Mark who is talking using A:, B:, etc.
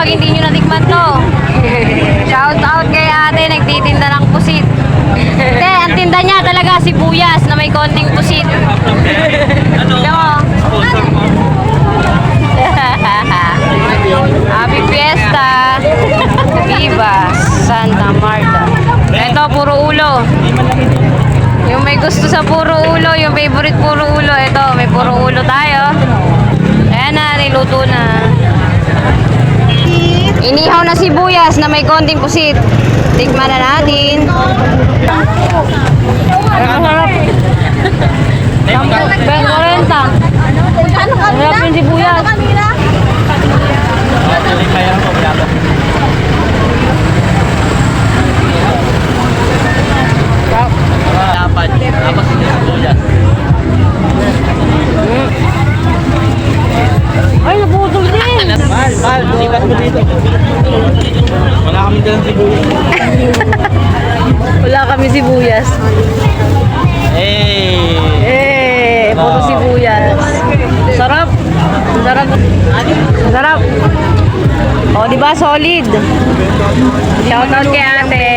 A: pag hindi nyo natikman to. Shout out kay ate, nagtitinda ng pusit. Te, ang tinda niya talaga sibuyas na may konting pusit.
B: Ano?
A: Happy Fiesta! Viva Santa Marta. Ito, puro ulo. Yung may gusto sa puro ulo, yung favorite puro ulo. Ito, may puro ulo tayo. Ayan na, niluto na. Inihaw na sibuyas na may konting pusit. Tikman na natin. Ben 40. Sarap yung sibuyas.
B: Dapat hindi sibuyas.
A: Ay, naputol din.
B: Mahal, sikat mo dito. Wala kami dalang sibuyas.
A: Wala kami sibuyas. Puro sibuyas. Sarap. Sarap. Sarap. O, di ba solid? Shout out kay ate.